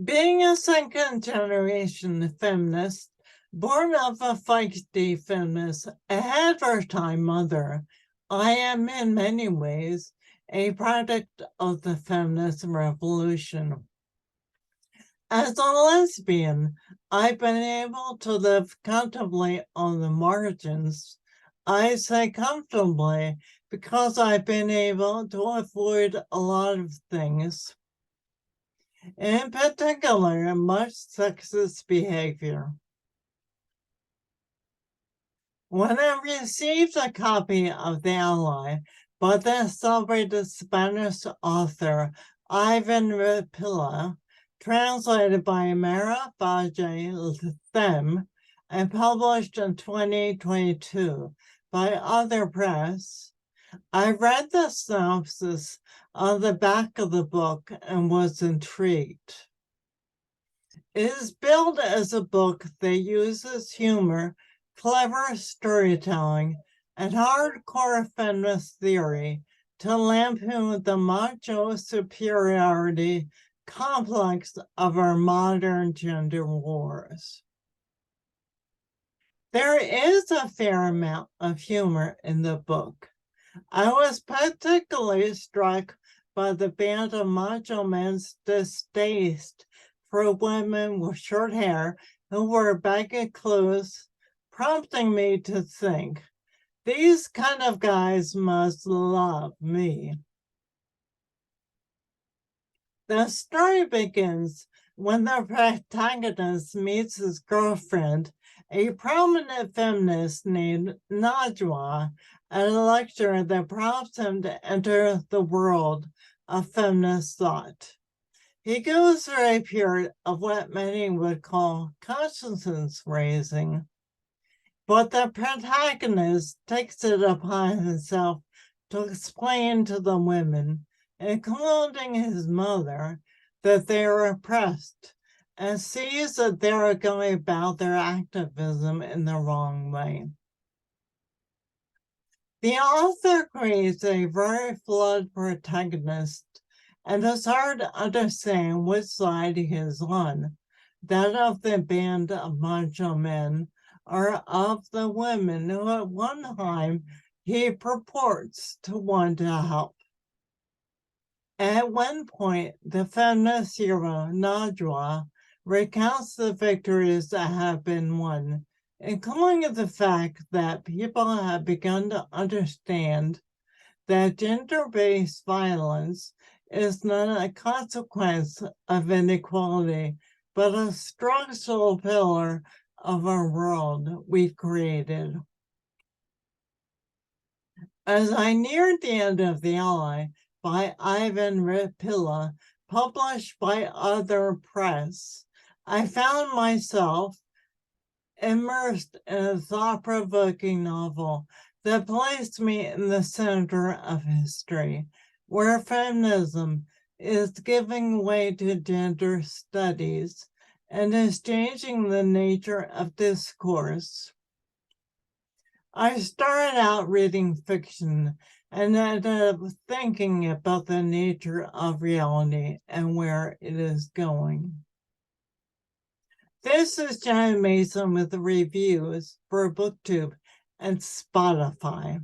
Being a second-generation feminist, born of a feisty feminist, ahead of her time mother, I am in many ways a product of the feminist revolution. As a lesbian, I've been able to live comfortably on the margins. I say comfortably because I've been able to avoid a lot of things, in particular, much sexist behavior. When I received a copy of The Ally by the celebrated Spanish author Ivan Repila, translated by Mara Them, and published in 2022 by Other Press, I read the synopsis on the back of the book and was intrigued. It is billed as a book that uses humor, clever storytelling, and hardcore feminist theory to lampoon the macho superiority complex of our modern gender wars. There is a fair amount of humor in the book. I was particularly struck by the band of macho men's distaste for women with short hair who wear baggy clothes, prompting me to think, these kind of guys must love me. The story begins when the protagonist meets his girlfriend, a prominent feminist named Najwa, at a lecture that prompts him to enter the world of feminist thought. He goes through a period of what many would call consciousness raising, but the protagonist takes it upon himself to explain to the women, including his mother, that they are oppressed, and sees that they are going about their activism in the wrong way. The author creates a very flawed protagonist, and it's hard to understand which side he is on, that of the band of macho men or of the women who at one time he purports to want to help. At one point, the feminist hero, Najwa, recounts the victories that have been won, including the fact that people have begun to understand that gender-based violence is not a consequence of inequality, but a structural pillar of our world we've created. As I neared the end of The Ally by Ivan Repila, published by Other Press, I found myself immersed in a thought-provoking novel that placed me in the center of history, where feminism is giving way to gender studies and is changing the nature of discourse. I started out reading fiction and ended up thinking about the nature of reality and where it is going. This is John Mason with the reviews for BookTube and Spotify.